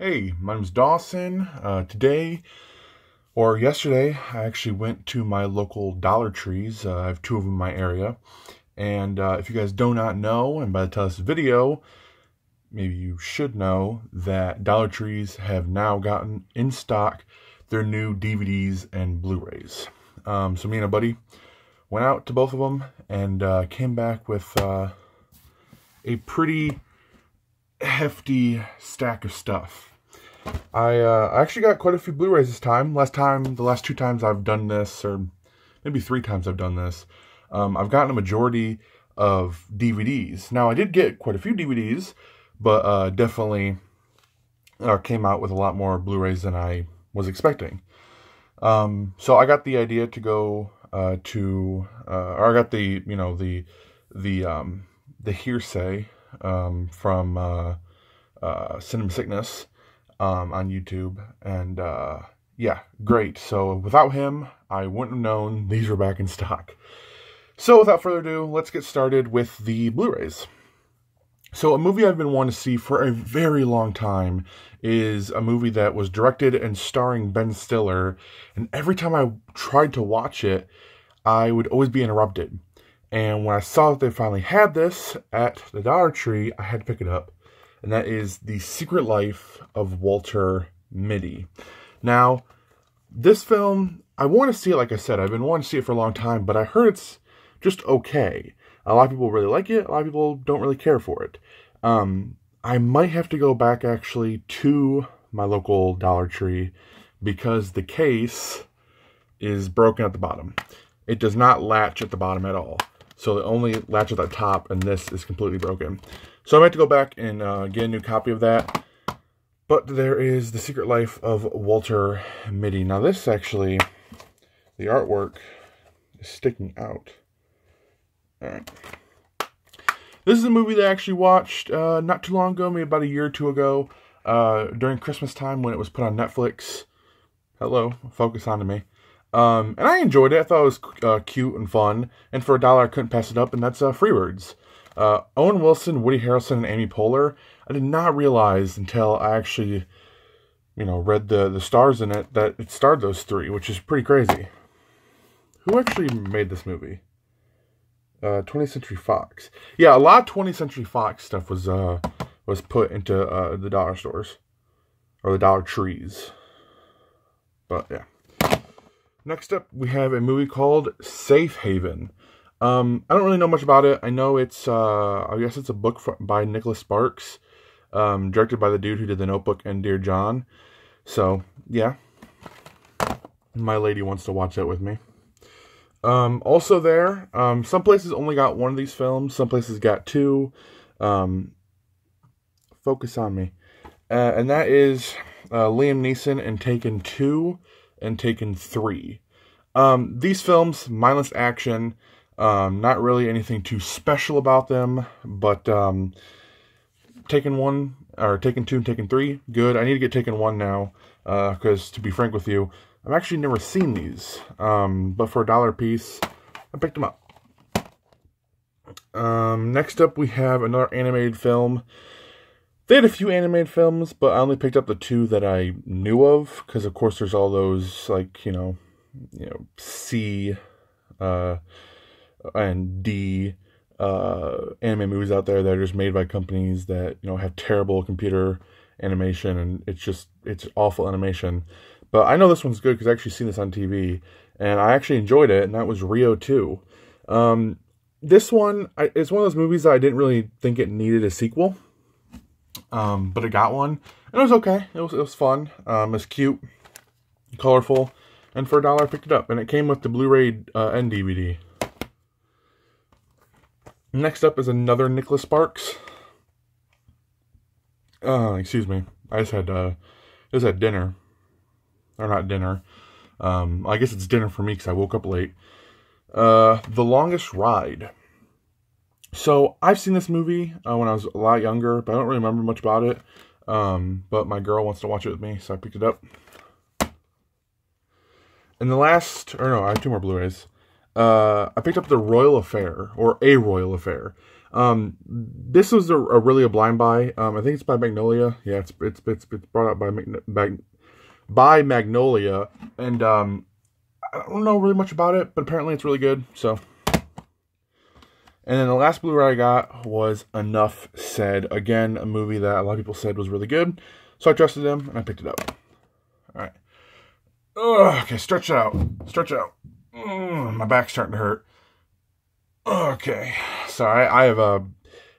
Hey, my name's Dawson. Today, or yesterday, I actually went to my local Dollar Trees. I have two of them in my area. And if you guys do not know, and by the time of this video, maybe you should know, that Dollar Trees have now gotten in stock their new DVDs and Blu-rays. So me and a buddy went out to both of them and came back with a pretty hefty stack of stuff. I actually got quite a few Blu-rays this time. The last two times I've done this, or maybe three times I've done this, I've gotten a majority of DVDs. Now, I did get quite a few DVDs, but definitely came out with a lot more Blu-rays than I was expecting. So I got the idea to go or I got the hearsay from Cinema Sickness on YouTube, and yeah, great. So without him, I wouldn't have known these were back in stock. So without further ado, let's get started with the Blu-rays. So a movie I've been wanting to see for a very long time is a movie that was directed and starring Ben Stiller, and every time I tried to watch it, I would always be interrupted. And when I saw that they finally had this at the Dollar Tree, I had to pick it up. And that is The Secret Life of Walter Mitty. Now, this film, I want to see it, like I said. I've been wanting to see it for a long time, but I heard it's just okay. A lot of people really like it. A lot of people don't really care for it. I might have to go back, actually, to my local Dollar Tree because the case is broken at the bottom. It does not latch at the bottom at all. So it only latches at the top, and this is completely broken. So I might have to go back and get a new copy of that. But there is The Secret Life of Walter Mitty. Now this actually, the artwork is sticking out. Alright. This is a movie that I actually watched not too long ago, maybe about a year or two ago, during Christmas time when it was put on Netflix. Hello, focus onto me. And I enjoyed it. I thought it was cute and fun. And for $1, I couldn't pass it up, and that's Freebirds. Owen Wilson, Woody Harrelson, and Amy Poehler. I did not realize until I actually, read the stars in it that it starred those three, which is pretty crazy. Who actually made this movie? 20th Century Fox. Yeah, a lot of 20th Century Fox stuff was put into the dollar stores. Or the Dollar Trees. But, yeah. Next up, we have a movie called Safe Haven. I don't really know much about it. I know it's, I guess it's a book by Nicholas Sparks, directed by the dude who did The Notebook and Dear John. So, yeah. My lady wants to watch that with me. Also there, some places only got one of these films. Some places got two. Focus on me. And that is Liam Neeson in Taken 2 and Taken 3. These films, mindless action, not really anything too special about them, but Taken 1, or Taken 2 and Taken 3, good. I need to get Taken 1 now, because to be frank with you, I've actually never seen these, but for $1 a piece, I picked them up. Next up, we have another animated film. They had a few animated films, but I only picked up the two that I knew of, because of course there's all those, like, C, and D anime movies out there that are just made by companies that have terrible computer animation, and it's awful animation. But I know this one's good because I actually seen this on TV, and I actually enjoyed it, and that was Rio 2. This one it's one of those movies that I didn't really think it needed a sequel, but it got one, and it was okay. It was fun. It was cute, colorful, and for $1 I picked it up, and it came with the Blu-ray and DVD. Next up is another Nicholas Sparks. Excuse me. I just had dinner. Or not dinner. I guess it's dinner for me because I woke up late. The Longest Ride. So, I've seen this movie when I was a lot younger, but I don't really remember much about it. But my girl wants to watch it with me, so I picked it up. And the last, or no, I have two more Blu-rays. I picked up The Royal Affair, or A Royal Affair. This was a really a blind buy. I think it's by Magnolia. Yeah, it's brought out by Magnolia, and I don't know really much about it, but apparently it's really good. So, and then the last Blu-ray I got was Enough Said. Again, a movie that a lot of people said was really good, so I trusted them and I picked it up. All right. Ugh, okay, stretch it out. Stretch it out. My back's starting to hurt. Okay, sorry, I have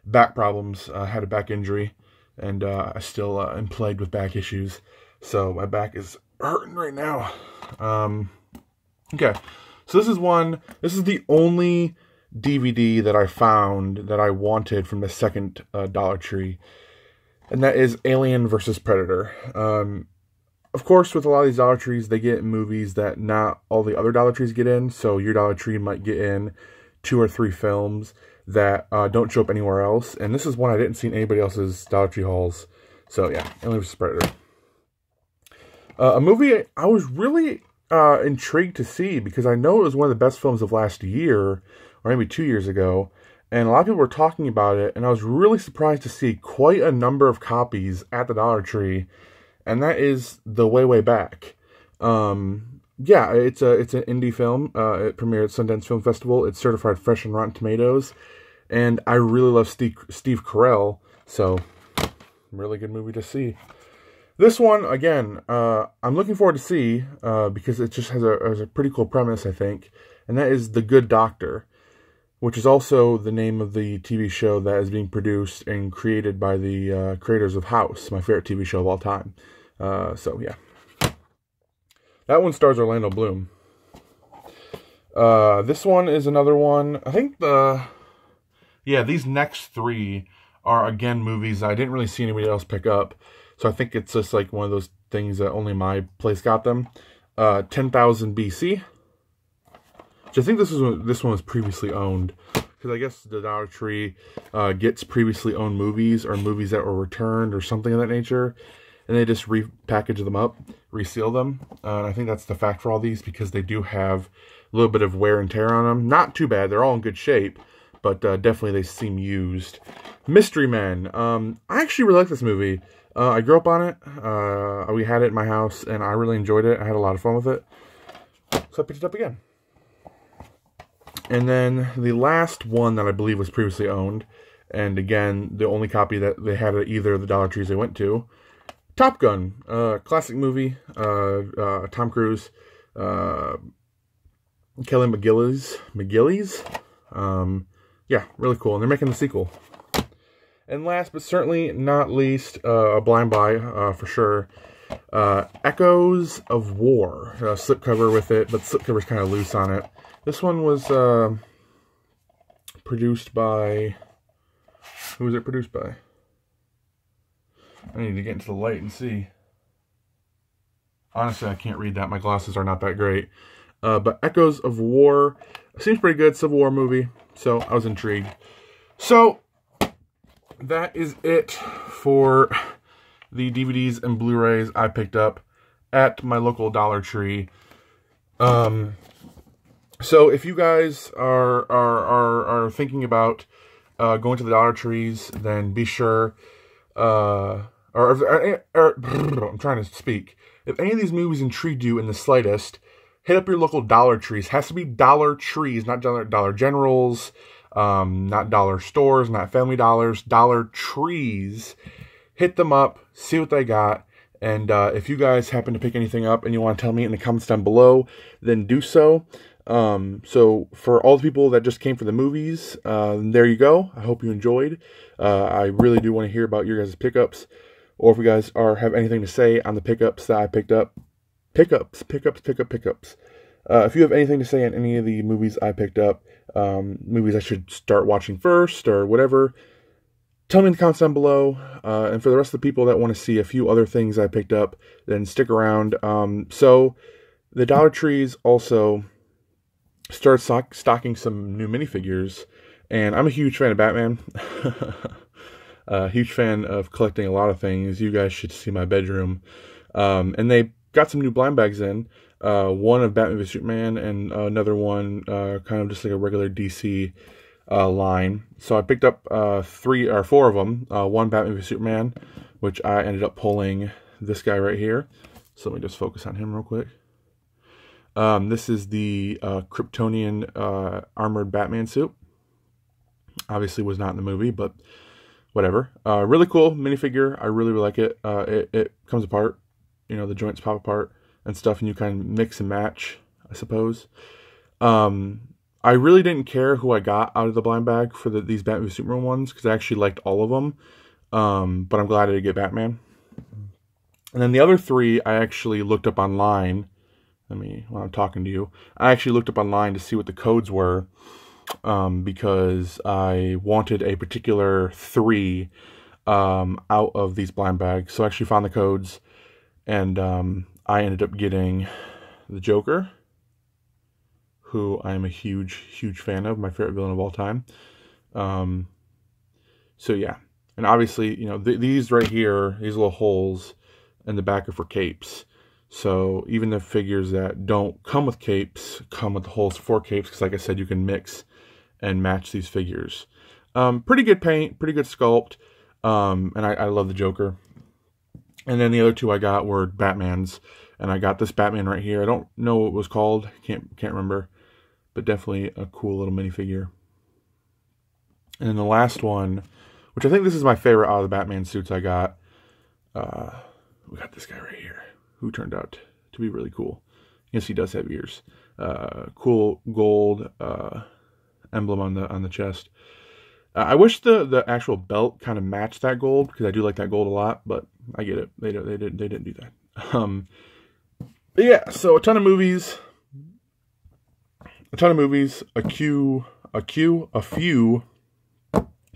back problems. I had a back injury, and I still am plagued with back issues. So my back is hurting right now. Okay, so this is the only DVD that I found that I wanted from the second Dollar Tree, and that is Alien vs. Predator. Of course, with a lot of these Dollar Trees, they get movies that not all the other Dollar Trees get in. So your Dollar Tree might get in 2 or 3 films that don't show up anywhere else. And this is one I didn't see in anybody else's Dollar Tree hauls. So yeah, Alien vs. Predator. A movie I was really intrigued to see because I know it was one of the best films of last year, or maybe 2 years ago. And a lot of people were talking about it, and I was really surprised to see quite a number of copies at the Dollar Tree. And that is The Way, Way Back. Yeah, it's an indie film. It premiered at Sundance Film Festival. It's certified fresh on Rotten Tomatoes. And I really love Steve Carell. So, really good movie to see. This one, again, I'm looking forward to see because it just has a pretty cool premise, I think. And that is The Good Doctor, which is also the name of the TV show that is being produced and created by the creators of House, my favorite TV show of all time. So, yeah. That one stars Orlando Bloom. This one is another one. I think these next 3 are, again, movies I didn't really see anybody else pick up. So I think it's just like one of those things that only my place got them. 10,000 BC. Which I think this one was previously owned. Because I guess the Dollar Tree gets previously owned movies or movies that were returned or something of that nature. And they just repackage them up, reseal them. And I think that's the fact for all these because they do have a little bit of wear and tear on them. Not too bad. They're all in good shape. But definitely they seem used. Mystery Men. I actually really like this movie. I grew up on it. We had it in my house. And I really enjoyed it. I had a lot of fun with it. So I picked it up again. And then the last one that I believe was previously owned. And again, the only copy that they had at either of the Dollar Trees they went to. Top Gun, classic movie, Tom Cruise, Kelly McGillis, yeah, really cool, and they're making the sequel. And last but certainly not least, a blind buy, for sure, Echoes of War, slipcover with it, but the slipcover's kind of loose on it. This one was produced by, who was it produced by? I need to get into the light and see. Honestly, I can't read that. My glasses are not that great. But Echoes of War seems pretty good. Civil War movie. So I was intrigued. So that is it for the DVDs and Blu-rays I picked up at my local Dollar Tree. So if you guys are thinking about going to the Dollar Trees, then be sure. I'm trying to speak. If any of these movies intrigued you in the slightest, hit up your local Dollar Trees. It has to be Dollar Trees, not Dollar Generals, not dollar stores, not Family Dollars, Dollar Trees. Hit them up, see what they got, and if you guys happen to pick anything up and you want to tell me in the comments down below, then do so. So for all the people that just came for the movies, there you go. I hope you enjoyed. I really do want to hear about your guys' pickups, or if you guys have anything to say on the pickups that I picked up. Pickups. If you have anything to say on any of the movies I picked up, movies I should start watching first, or whatever, tell me in the comments down below. And for the rest of the people that want to see a few other things I picked up, then stick around. So the Dollar Trees also started stocking some new minifigures, and I'm a huge fan of Batman. Huge fan of collecting a lot of things. You guys should see my bedroom. And they got some new blind bags in. One of Batman v Superman and another one kind of just like a regular DC line. So I picked up 3 or 4 of them. One Batman v Superman, which I ended up pulling this guy right here. So let me just focus on him real quick. This is the Kryptonian armored Batman suit. Obviously was not in the movie, but whatever. Really cool minifigure. I really like it. It comes apart. You know, the joints pop apart and stuff, and you kind of mix and match, I suppose. I really didn't care who I got out of the blind bag for these Batman v Superman ones, because I actually liked all of them. But I'm glad I did get Batman. And then the other 3, I actually looked up online. While I'm talking to you, I actually looked up online to see what the codes were, because I wanted a particular 3 out of these blind bags. So I actually found the codes, and I ended up getting the Joker, who I'm a huge, huge fan of, my favorite villain of all time. So yeah, and obviously, you know, these right here, these little holes in the back are for capes. So even the figures that don't come with capes come with the holes for capes, because like I said, you can mix and match these figures. Pretty good paint, pretty good sculpt, and I love the Joker. And then the other 2 I got were Batmans, and I got this Batman right here. I don't know what it was called, can't remember, but definitely a cool little minifigure. And then the last one, which I think this is my favorite out of the Batman suits I got, we got this guy right here, who turned out to be really cool. Yes, he does have ears. Cool gold emblem on the chest. I wish the actual belt kind of matched that gold, because I do like that gold a lot, but I get it. They didn't do that. But yeah, so a ton of movies, a few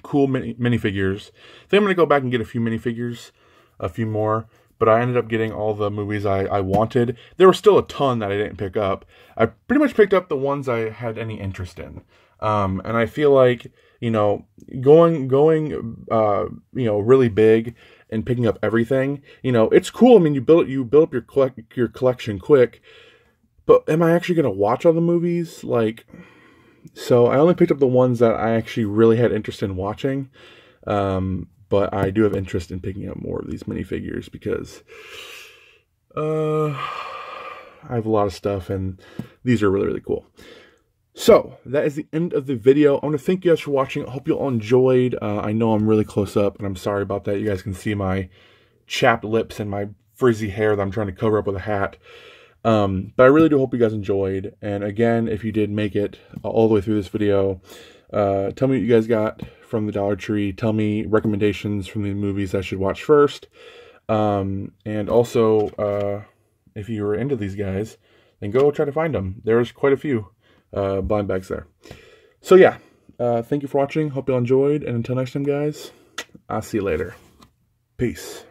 cool minifigures. I think I'm gonna go back and get a few minifigures, a few more. But I ended up getting all the movies I wanted. There were still a ton that I didn't pick up. I pretty much picked up the ones I had any interest in. And I feel like, you know, going you know, really big and picking up everything, you know, it's cool. I mean, you build up your collection quick. But am I actually going to watch all the movies? Like, so I only picked up the ones that I actually really had interest in watching. But I do have interest in picking up more of these minifigures, because I have a lot of stuff, and these are really, really cool. So that is the end of the video. I want to thank you guys for watching. I hope you all enjoyed. I know I'm really close up, and I'm sorry about that. You guys can see my chapped lips and my frizzy hair that I'm trying to cover up with a hat. But I really do hope you guys enjoyed. And again, if you did make it all the way through this video, tell me what you guys got from the Dollar Tree. Tell me recommendations from the movies I should watch first. And also, if you were into these guys, then go try to find them. There's quite a few blind bags there. So yeah, thank you for watching. Hope you all enjoyed. And until next time, guys, I'll see you later. Peace.